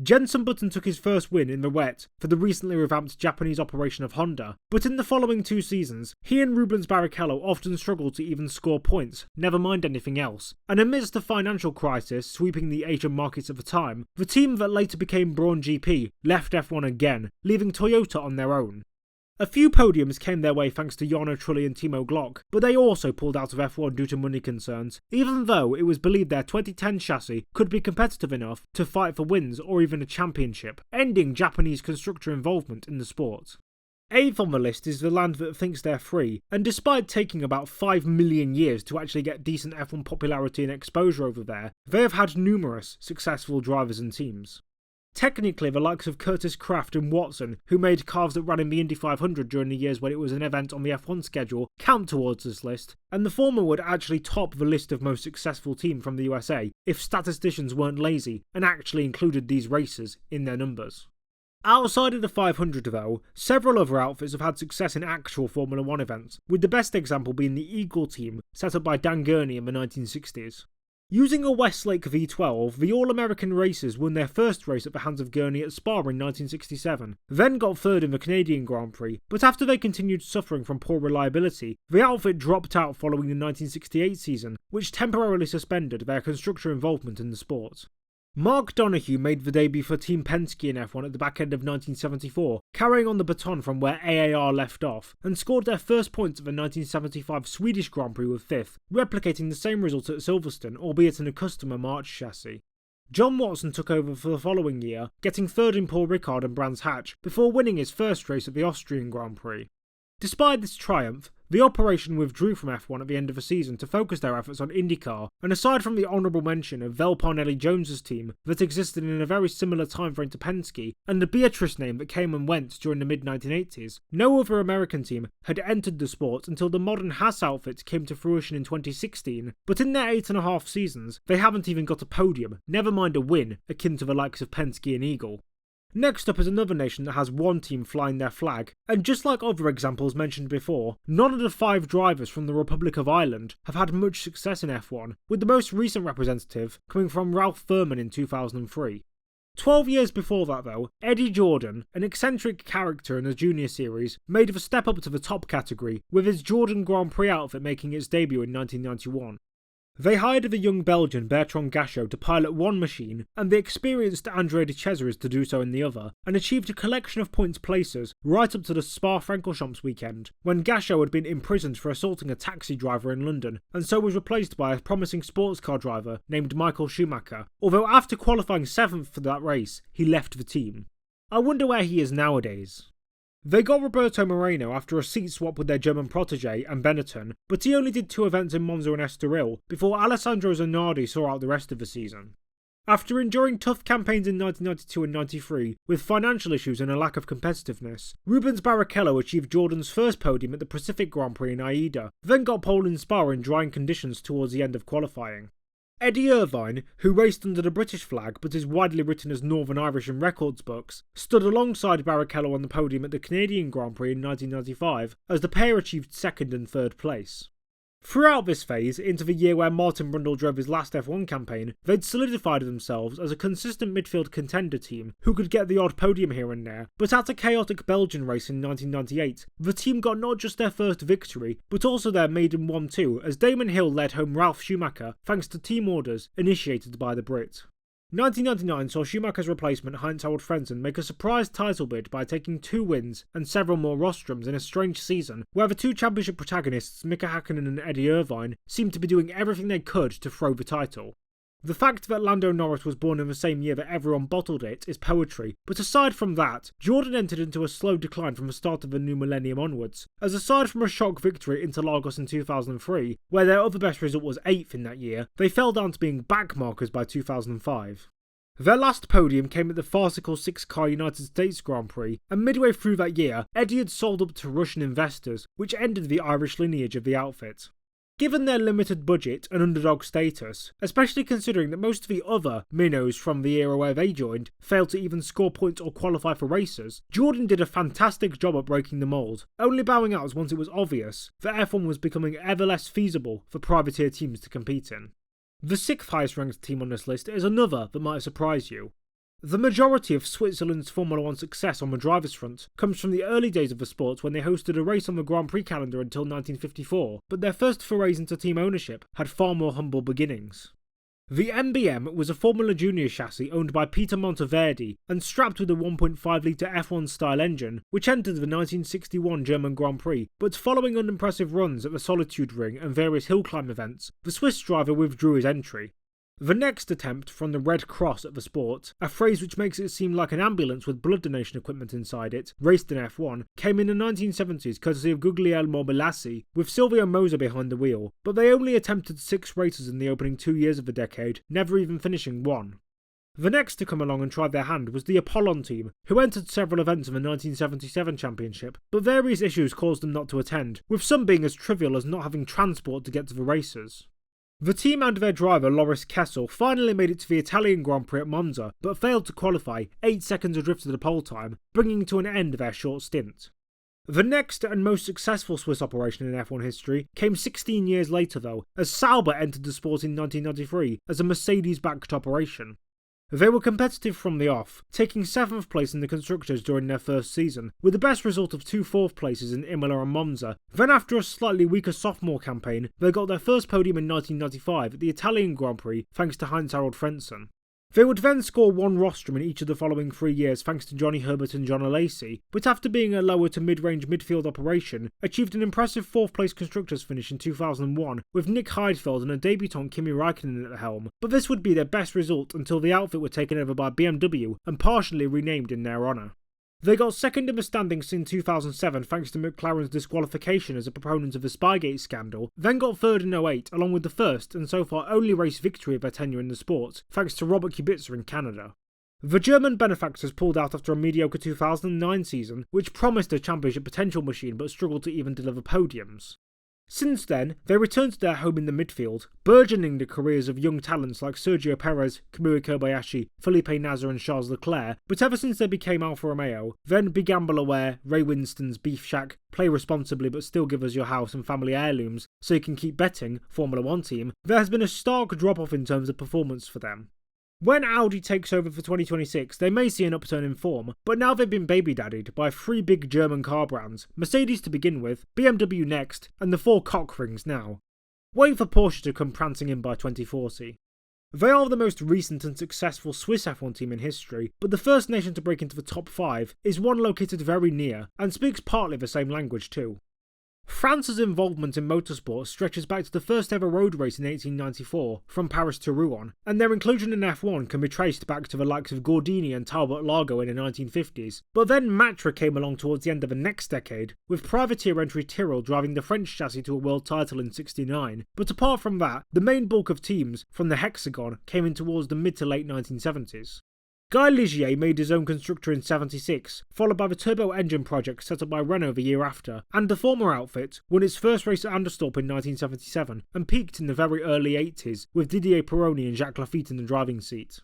Jenson Button took his first win in the wet for the recently revamped Japanese operation of Honda, but in the following 2 seasons, he and Rubens Barrichello often struggled to even score points, never mind anything else, and amidst the financial crisis sweeping the Asian markets at the time, the team that later became Braun GP left F1 again, leaving Toyota on their own. A few podiums came their way thanks to Jarno Trulli and Timo Glock, but they also pulled out of F1 due to money concerns, even though it was believed their 2010 chassis could be competitive enough to fight for wins or even a championship, ending Japanese constructor involvement in the sport. 8th on the list is the land that thinks they're free, and despite taking about 5 million years to actually get decent F1 popularity and exposure over there, they have had numerous successful drivers and teams. Technically, the likes of Curtis Kraft and Watson, who made cars that ran in the Indy 500 during the years when it was an event on the F1 schedule, count towards this list, and the former would actually top the list of most successful team from the USA if statisticians weren't lazy and actually included these racers in their numbers. Outside of the 500 though, several other outfits have had success in actual Formula 1 events, with the best example being the Eagle team set up by Dan Gurney in the 1960s. Using a Westlake V12, the All-American racers won their first race at the hands of Gurney at Spa in 1967, then got 3rd in the Canadian Grand Prix, but after they continued suffering from poor reliability, the outfit dropped out following the 1968 season, which temporarily suspended their constructor involvement in the sport. Mark Donoghue made the debut for Team Penske in F1 at the back end of 1974, carrying on the baton from where AAR left off, and scored their first points at the 1975 Swedish Grand Prix with 5th, replicating the same result at Silverstone, albeit in a customer March chassis. John Watson took over for the following year, getting 3rd in Paul Ricard and Brands Hatch, before winning his first race at the Austrian Grand Prix. Despite this triumph, the operation withdrew from F1 at the end of the season to focus their efforts on IndyCar, and aside from the honourable mention of Vel Parnelli-Jones's team that existed in a very similar time frame to Penske, and the Beatrice name that came and went during the mid-1980s, no other American team had entered the sport until the modern Haas outfit came to fruition in 2016, but in their 8.5 seasons, they haven't even got a podium, never mind a win, akin to the likes of Penske and Eagle. Next up is another nation that has one team flying their flag, and just like other examples mentioned before, none of the 5 drivers from the Republic of Ireland have had much success in F1, with the most recent representative coming from Ralph Furman in 2003. 12 years before that though, Eddie Jordan, an eccentric character in the junior series, made the step up to the top category, with his Jordan Grand Prix outfit making its debut in 1991. They hired the young Belgian Bertrand Gachot to pilot one machine and the experienced André de Cesaris to do so in the other, and achieved a collection of points places right up to the Spa-Francorchamps weekend, when Gachot had been imprisoned for assaulting a taxi driver in London, and so was replaced by a promising sports car driver named Michael Schumacher, although after qualifying 7th for that race, he left the team. I wonder where he is nowadays. They got Roberto Moreno after a seat swap with their German protege and Benetton, but he only did 2 events in Monza and Estoril before Alessandro Zanardi saw out the rest of the season. After enduring tough campaigns in 1992 and 93, with financial issues and a lack of competitiveness, Rubens Barrichello achieved Jordan's first podium at the Pacific Grand Prix in Aida, then got pole in Spa in drying conditions towards the end of qualifying. Eddie Irvine, who raced under the British flag but is widely written as Northern Irish in records books, stood alongside Barrichello on the podium at the Canadian Grand Prix in 1995 as the pair achieved 2nd and 3rd place. Throughout this phase, into the year where Martin Brundle drove his last F1 campaign, they'd solidified themselves as a consistent midfield contender team who could get the odd podium here and there, but at a chaotic Belgian race in 1998, the team got not just their first victory, but also their maiden one too, as Damon Hill led home Ralf Schumacher thanks to team orders initiated by the Brit. 1999 saw Schumacher's replacement Heinz-Harald Frentzen make a surprise title bid by taking 2 wins and several more rostrums in a strange season where the 2 championship protagonists Mika Hakkinen and Eddie Irvine seemed to be doing everything they could to throw the title. The fact that Lando Norris was born in the same year that everyone bottled it is poetry, but aside from that, Jordan entered into a slow decline from the start of the new millennium onwards, as aside from a shock victory at Interlagos in 2003, where their other best result was 8th in that year, they fell down to being backmarkers by 2005. Their last podium came at the farcical 6-car United States Grand Prix, and midway through that year, Eddie had sold up to Russian investors, which ended the Irish lineage of the outfit. Given their limited budget and underdog status, especially considering that most of the other minnows from the era where they joined failed to even score points or qualify for races, Jordan did a fantastic job at breaking the mould, only bowing out once it was obvious that F1 was becoming ever less feasible for privateer teams to compete in. The 6th highest ranked team on this list is another that might surprise you. The majority of Switzerland's Formula 1 success on the drivers' front comes from the early days of the sport when they hosted a race on the Grand Prix calendar until 1954, but their first forays into team ownership had far more humble beginnings. The MBM was a Formula Junior chassis owned by Peter Monteverdi and strapped with a 1.5-litre F1-style engine, which entered the 1961 German Grand Prix, but following unimpressive runs at the Solitude Ring and various hill climb events, the Swiss driver withdrew his entry. The next attempt from the Red Cross at the sport, a phrase which makes it seem like an ambulance with blood donation equipment inside it, raced in F1, came in the 1970s courtesy of Guglielmo Bellassi, with Silvio Moser behind the wheel, but they only attempted 6 races in the opening 2 years of the decade, never even finishing 1. The next to come along and try their hand was the Apollon team, who entered several events in the 1977 championship, but various issues caused them not to attend, with some being as trivial as not having transport to get to the races. The team and their driver Loris Kessel finally made it to the Italian Grand Prix at Monza, but failed to qualify 8 seconds adrift of the pole time, bringing to an end their short stint. The next and most successful Swiss operation in F1 history came 16 years later though, as Sauber entered the sport in 1993 as a Mercedes-backed operation. They were competitive from the off, taking 7th place in the constructors during their first season, with the best result of 2 4th places in Imola and Monza. Then after a slightly weaker sophomore campaign, they got their first podium in 1995 at the Italian Grand Prix thanks to Heinz-Harald Frentzen. They would then score 1 rostrum in each of the following 3 years thanks to Johnny Herbert and John Alesi, but after being a lower to mid-range midfield operation, achieved an impressive 4th place constructors finish in 2001 with Nick Heidfeld and a debutant Kimi Raikkonen at the helm, but this would be their best result until the outfit were taken over by BMW and partially renamed in their honour. They got second in the standings in 2007 thanks to McLaren's disqualification as a proponent of the Spygate scandal, then got third in 2008 along with the first and so far only race victory of their tenure in the sport, thanks to Robert Kubica in Canada. The German benefactors pulled out after a mediocre 2009 season, which promised a championship potential machine but struggled to even deliver podiums. Since then, they returned to their home in the midfield, burgeoning the careers of young talents like Sergio Perez, Kamui Kobayashi, Felipe Nasr and Charles Leclerc, but ever since they became Alfa Romeo, then Be Gamble Aware, Ray Winston's Beef Shack, Play Responsibly but Still Give Us Your House and Family Heirlooms so you can keep betting, Formula 1 team, there has been a stark drop-off in terms of performance for them. When Audi takes over for 2026, they may see an upturn in form, but now they've been baby-daddied by 3 big German car brands, Mercedes to begin with, BMW next, and the 4 cock rings now. Wait for Porsche to come prancing in by 2040. They are the most recent and successful Swiss F1 team in history, but the first nation to break into the top 5 is one located very near, and speaks partly the same language too. France's involvement in motorsport stretches back to the first ever road race in 1894, from Paris to Rouen, and their inclusion in F1 can be traced back to the likes of Gordini and Talbot Lago in the 1950s, but then Matra came along towards the end of the next decade, with privateer entry Tyrrell driving the French chassis to a world title in '69, but apart from that, the main bulk of teams from the Hexagon came in towards the mid to late 1970s. Guy Ligier made his own constructor in '76, followed by the turbo engine project set up by Renault the year after, and the former outfit won its first race at Anderstorp in 1977 and peaked in the very early '80s with Didier Pironi and Jacques Lafitte in the driving seat.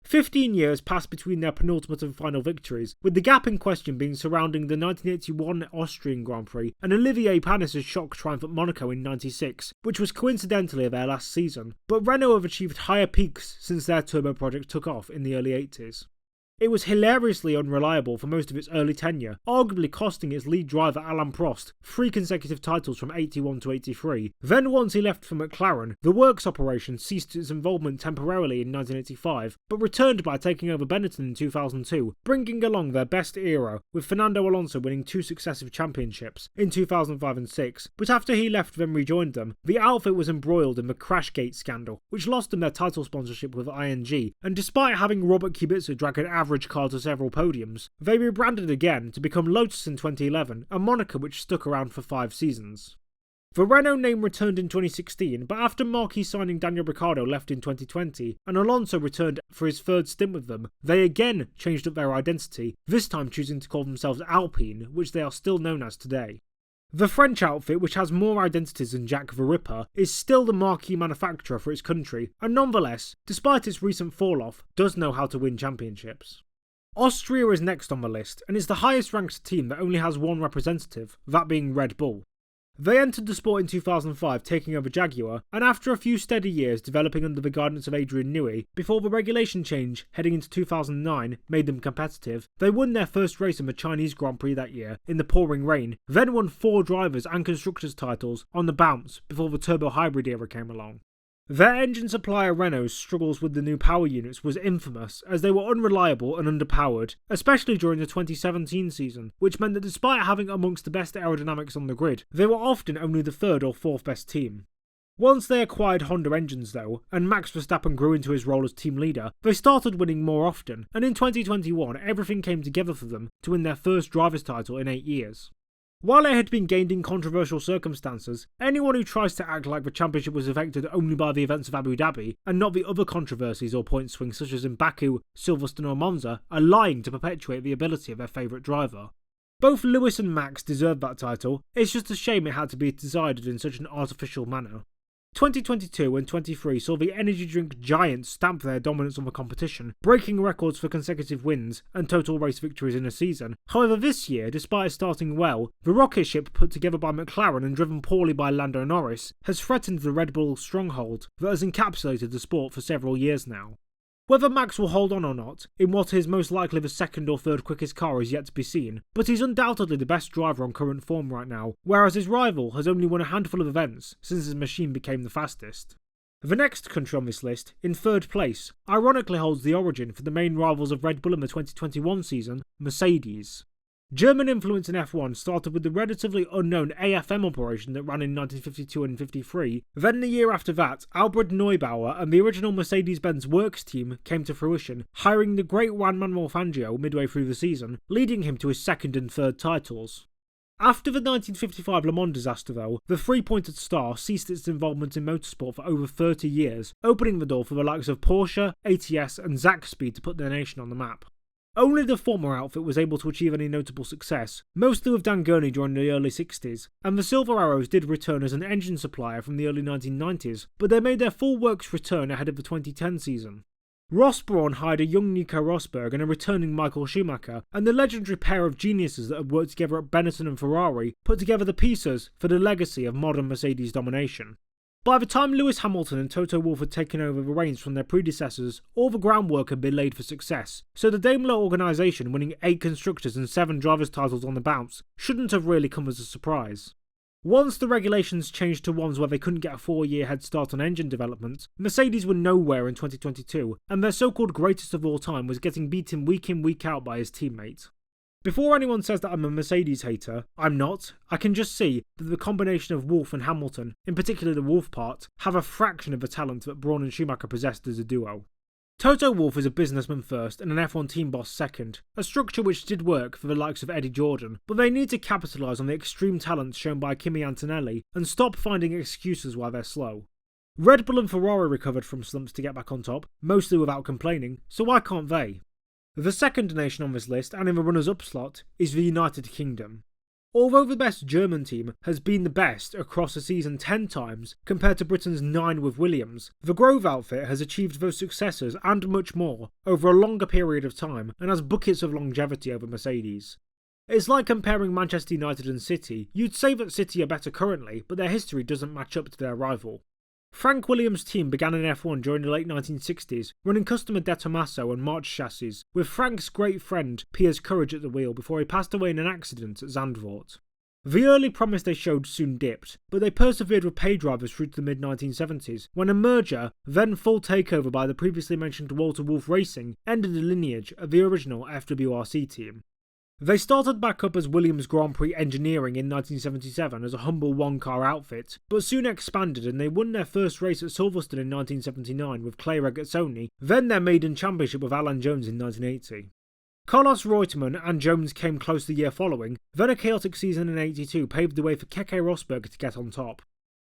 15 years passed between their penultimate and final victories, with the gap in question being surrounding the 1981 Austrian Grand Prix and Olivier Panis' shock triumph at Monaco in '96, which was coincidentally their last season, but Renault have achieved higher peaks since their turbo project took off in the early '80s. It was hilariously unreliable for most of its early tenure, arguably costing its lead driver Alain Prost 3 consecutive titles from '81 to '83. Then once he left for McLaren, the works operation ceased its involvement temporarily in 1985, but returned by taking over Benetton in 2002, bringing along their best era, with Fernando Alonso winning 2 successive championships, in 2005 and 6, but after he left then rejoined them, the outfit was embroiled in the Crashgate scandal, which lost them their title sponsorship with ING, and despite having Robert Kubica drag an average car to several podiums, they rebranded again to become Lotus in 2011 and Monaco, which stuck around for 5 seasons. The Renault name returned in 2016, but after Marquis signing Daniel Ricciardo left in 2020 and Alonso returned for his 3rd stint with them, they again changed up their identity, this time choosing to call themselves Alpine, which they are still known as today. The French outfit, which has more identities than Jack the Ripper, is still the marquee manufacturer for its country, and nonetheless, despite its recent fall-off, does know how to win championships. Austria is next on the list, and is the highest ranked team that only has one representative, that being Red Bull. They entered the sport in 2005, taking over Jaguar, and after a few steady years developing under the guidance of Adrian Newey, before the regulation change heading into 2009 made them competitive, they won their first race in the Chinese Grand Prix that year, in the pouring rain, then won 4 drivers and constructors titles on the bounce before the turbo hybrid era came along. Their engine supplier Renault's struggles with the new power units was infamous, as they were unreliable and underpowered, especially during the 2017 season, which meant that despite having amongst the best aerodynamics on the grid, they were often only the 3rd or 4th best team. Once they acquired Honda engines though, and Max Verstappen grew into his role as team leader, they started winning more often, and in 2021 everything came together for them to win their first driver's title in 8 years. While it had been gained in controversial circumstances, anyone who tries to act like the championship was affected only by the events of Abu Dhabi, and not the other controversies or point swings such as in Baku, Silverstone or Monza, are lying to perpetuate the ability of their favourite driver. Both Lewis and Max deserved that title, it's just a shame it had to be decided in such an artificial manner. 2022 and 23 saw the energy drink giants stamp their dominance on the competition, breaking records for consecutive wins and total race victories in a season. However, this year, despite it starting well, the rocket ship put together by McLaren and driven poorly by Lando Norris has threatened the Red Bull stronghold that has encapsulated the sport for several years now. Whether Max will hold on or not, in what is most likely the 2nd or 3rd quickest car is yet to be seen, but he's undoubtedly the best driver on current form right now, whereas his rival has only won a handful of events since his machine became the fastest. The next country on this list, in 3rd place, ironically holds the origin for the main rivals of Red Bull in the 2021 season, Mercedes. German influence in F1 started with the relatively unknown AFM operation that ran in 1952 and 53. Then the year after that, Albert Neubauer and the original Mercedes-Benz Works team came to fruition, hiring the great Juan Manuel Fangio midway through the season, leading him to his 2nd and 3rd titles. After the 1955 Le Mans disaster though, the 3-pointed star ceased its involvement in motorsport for over 30 years, opening the door for the likes of Porsche, ATS and Zaxby to put their nation on the map. Only the former outfit was able to achieve any notable success, mostly with Dan Gurney during the early 60s, and the Silver Arrows did return as an engine supplier from the early 1990s, but they made their full works return ahead of the 2010 season. Ross Brawn hired a young Nico Rosberg and a returning Michael Schumacher, and the legendary pair of geniuses that had worked together at Benetton and Ferrari put together the pieces for the legacy of modern Mercedes domination. By the time Lewis Hamilton and Toto Wolff had taken over the reins from their predecessors, all the groundwork had been laid for success, so the Daimler organisation winning 8 constructors and 7 drivers' titles on the bounce shouldn't have really come as a surprise. Once the regulations changed to ones where they couldn't get a 4-year head start on engine development, Mercedes were nowhere in 2022, and their so-called greatest of all time was getting beaten week in week out by his teammate. Before anyone says that I'm a Mercedes hater, I'm not. I can just see that the combination of Wolff and Hamilton, in particular the Wolff part, have a fraction of the talent that Brawn and Schumacher possessed as a duo. Toto Wolff is a businessman first and an F1 team boss second, a structure which did work for the likes of Eddie Jordan, but they need to capitalise on the extreme talent shown by Kimi Antonelli and stop finding excuses why they're slow. Red Bull and Ferrari recovered from slumps to get back on top, mostly without complaining, so why can't they? The second nation on this list, and in the runners-up slot, is the United Kingdom. Although the best German team has been the best across the season 10 times compared to Britain's 9 with Williams, the Grove outfit has achieved those successes and much more over a longer period of time and has buckets of longevity over Mercedes. It's like comparing Manchester United and City. You'd say that City are better currently, but their history doesn't match up to their rival. Frank Williams' team began in F1 during the late 1960s, running customer De Tomaso and March chassis, with Frank's great friend Piers Courage at the wheel before he passed away in an accident at Zandvoort. The early promise they showed soon dipped, but they persevered with pay drivers through to the mid-1970s, when a merger, then full takeover by the previously mentioned Walter Wolff Racing, ended the lineage of the original FWRC team. They started back up as Williams Grand Prix Engineering in 1977 as a humble one-car outfit, but soon expanded and they won their first race at Silverstone in 1979 with Clay Regazzoni, then their maiden championship with Alan Jones in 1980. Carlos Reutemann and Jones came close the year following, then a chaotic season in 82 paved the way for Keke Rosberg to get on top.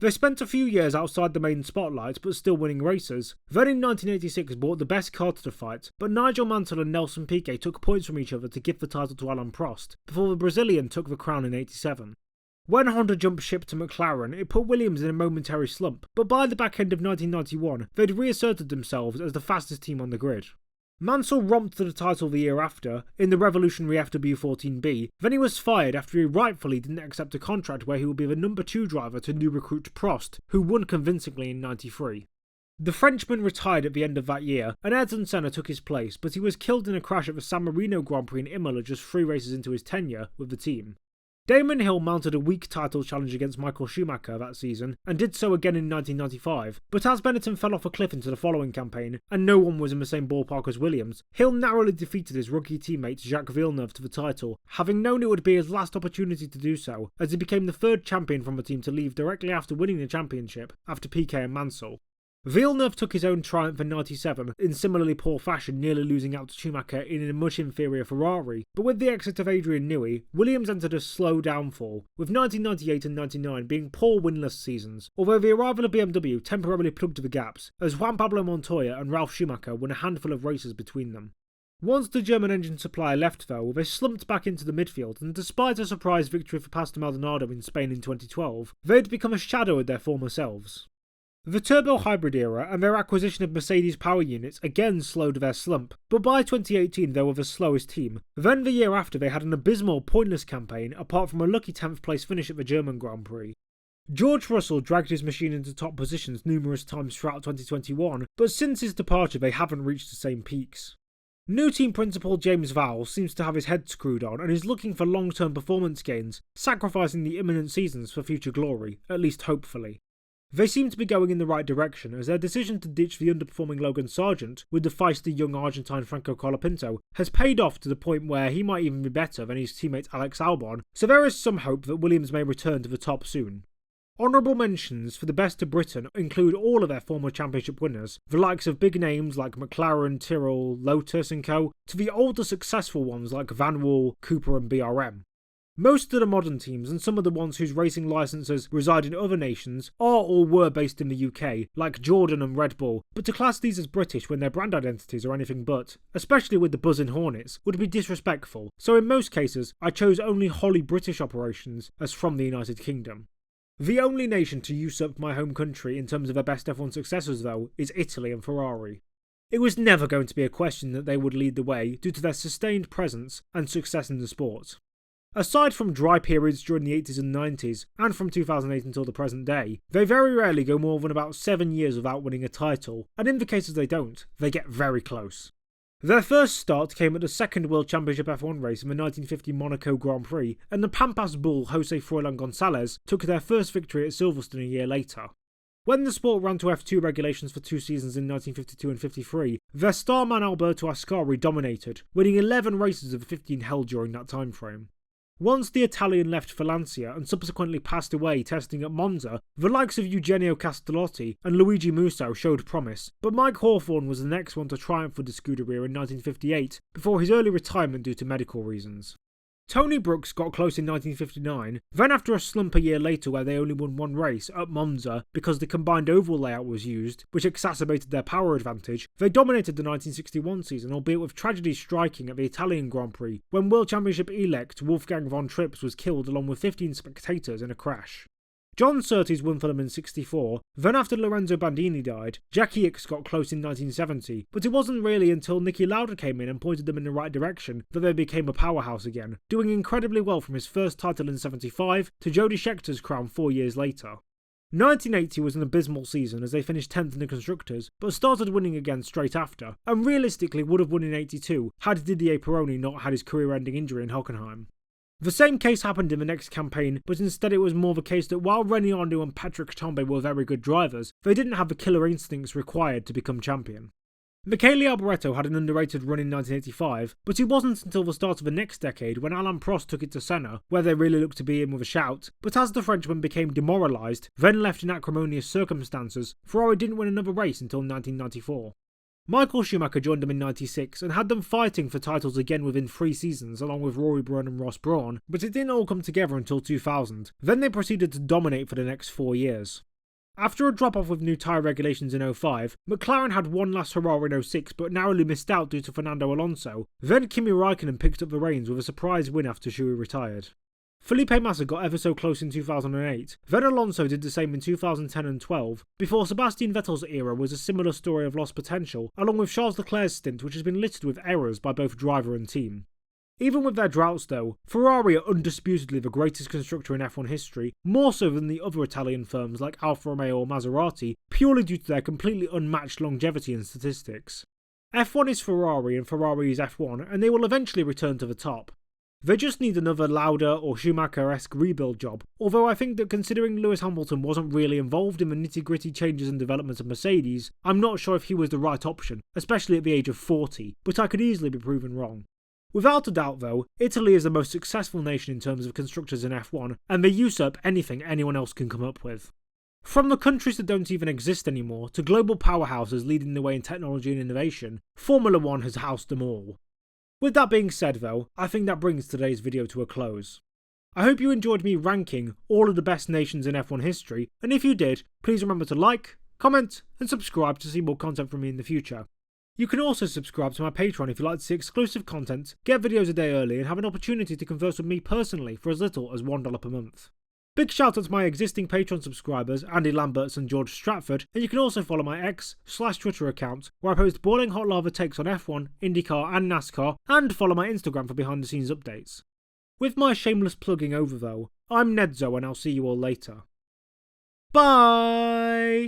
They spent a few years outside the main spotlight but still winning races, then in 1986 brought the best car to the fight, but Nigel Mansell and Nelson Piquet took points from each other to give the title to Alain Prost, before the Brazilian took the crown in 87. When Honda jumped ship to McLaren, it put Williams in a momentary slump, but by the back end of 1991 they'd reasserted themselves as the fastest team on the grid. Mansell romped to the title the year after, in the revolutionary FW14B, then he was fired after he rightfully didn't accept a contract where he would be the number 2 driver to new recruit Prost, who won convincingly in 93. The Frenchman retired at the end of that year, and Ayrton Senna took his place, but he was killed in a crash at the San Marino Grand Prix in Imola just 3 races into his tenure with the team. Damon Hill mounted a weak title challenge against Michael Schumacher that season, and did so again in 1995, but as Benetton fell off a cliff into the following campaign, and no one was in the same ballpark as Williams, Hill narrowly defeated his rookie teammate Jacques Villeneuve to the title, having known it would be his last opportunity to do so, as he became the 3rd champion from the team to leave directly after winning the championship, after Piquet and Mansell. Villeneuve took his own triumph in 97 in similarly poor fashion, nearly losing out to Schumacher in a much inferior Ferrari, but with the exit of Adrian Newey, Williams entered a slow downfall, with 1998 and 99 being poor winless seasons, although the arrival of BMW temporarily plugged the gaps, as Juan Pablo Montoya and Ralf Schumacher won a handful of races between them. Once the German engine supplier left though, they slumped back into the midfield, and despite a surprise victory for Pastor Maldonado in Spain in 2012, they'd become a shadow of their former selves. The turbo hybrid era and their acquisition of Mercedes power units again slowed their slump, but by 2018 they were the slowest team. Then the year after they had an abysmal, pointless campaign apart from a lucky 10th place finish at the German Grand Prix. George Russell dragged his machine into top positions numerous times throughout 2021, but since his departure they haven't reached the same peaks. New team principal James Vowles seems to have his head screwed on and is looking for long-term performance gains, sacrificing the imminent seasons for future glory, at least hopefully. They seem to be going in the right direction, as their decision to ditch the underperforming Logan Sargent with the feisty young Argentine Franco Colapinto has paid off to the point where he might even be better than his teammate Alex Albon, so there is some hope that Williams may return to the top soon. Honourable mentions for the best of Britain include all of their former championship winners, the likes of big names like McLaren, Tyrrell, Lotus and co, to the older successful ones like Van Wall, Cooper and BRM. Most of the modern teams and some of the ones whose racing licenses reside in other nations are or were based in the UK, like Jordan and Red Bull, but to class these as British when their brand identities are anything but, especially with the buzzing Hornets, would be disrespectful, so in most cases I chose only wholly British operations as from the United Kingdom. The only nation to usurp my home country in terms of their best F1 successors though is Italy and Ferrari. It was never going to be a question that they would lead the way due to their sustained presence and success in the sport. Aside from dry periods during the 80s and 90s, and from 2008 until the present day, they very rarely go more than about 7 years without winning a title, and in the cases they don't, they get very close. Their first start came at the second World Championship F1 race in the 1950 Monaco Grand Prix, and the Pampas bull Jose Froilan Gonzalez took their first victory at Silverstone a year later. When the sport ran to F2 regulations for 2 seasons in 1952 and 53, their starman Alberto Ascari dominated, winning 11 races of the 15 held during that time frame. Once the Italian left for Lancia and subsequently passed away testing at Monza, the likes of Eugenio Castellotti and Luigi Musso showed promise, but Mike Hawthorne was the next one to triumph with the Scuderia in 1958 before his early retirement due to medical reasons. Tony Brooks got close in 1959, then after a slump a year later where they only won 1 race, at Monza, because the combined oval layout was used, which exacerbated their power advantage, they dominated the 1961 season, albeit with tragedy striking at the Italian Grand Prix, when World Championship elect Wolfgang von Trips was killed along with 15 spectators in a crash. John Surtees won for them in 64, then after Lorenzo Bandini died, Jackie Ickx got close in 1970, but it wasn't really until Niki Lauda came in and pointed them in the right direction that they became a powerhouse again, doing incredibly well from his first title in 75 to Jody Scheckter's crown 4 years later. 1980 was an abysmal season as they finished 10th in the Constructors, but started winning again straight after, and realistically would have won in 82 had Didier Pironi not had his career-ending injury in Hockenheim. The same case happened in the next campaign, but instead it was more the case that while René Arnoux and Patrick Tombe were very good drivers, they didn't have the killer instincts required to become champion. Michele Alboreto had an underrated run in 1985, but it wasn't until the start of the next decade when Alain Prost took it to Senna, where they really looked to be in with a shout, but as the Frenchman became demoralised, then left in acrimonious circumstances, Ferrari didn't win another race until 1994. Michael Schumacher joined them in 96 and had them fighting for titles again within 3 seasons along with Rory Brown and Ross Brawn, but it didn't all come together until 2000. Then they proceeded to dominate for the next 4 years. After a drop-off with new tyre regulations in 05, McLaren had one last hurrah in 06 but narrowly missed out due to Fernando Alonso. Then Kimi Raikkonen picked up the reins with a surprise win after Shui retired. Felipe Massa got ever so close in 2008, then Alonso did the same in 2010 and 12, before Sebastian Vettel's era was a similar story of lost potential, along with Charles Leclerc's stint which has been littered with errors by both driver and team. Even with their droughts though, Ferrari are undisputedly the greatest constructor in F1 history, more so than the other Italian firms like Alfa Romeo or Maserati, purely due to their completely unmatched longevity and statistics. F1 is Ferrari and Ferrari is F1, and they will eventually return to the top. They just need another Lauda or Schumacher-esque rebuild job, although I think that considering Lewis Hamilton wasn't really involved in the nitty-gritty changes and development of Mercedes, I'm not sure if he was the right option, especially at the age of 40, but I could easily be proven wrong. Without a doubt though, Italy is the most successful nation in terms of constructors in F1, and they usurp anything anyone else can come up with. From the countries that don't even exist anymore to global powerhouses leading the way in technology and innovation, Formula 1 has housed them all. With that being said though, I think that brings today's video to a close. I hope you enjoyed me ranking all of the best nations in F1 history, and if you did, please remember to like, comment, and subscribe to see more content from me in the future. You can also subscribe to my Patreon if you like to see exclusive content, get videos a day early, and have an opportunity to converse with me personally for as little as $1 per month. Big shout out to my existing Patreon subscribers, Andy Lamberts and George Stratford, and you can also follow my X/Twitter account, where I post boiling hot lava takes on F1, IndyCar and NASCAR, and follow my Instagram for behind the scenes updates. With my shameless plugging over though, I'm Nedzo and I'll see you all later. Bye!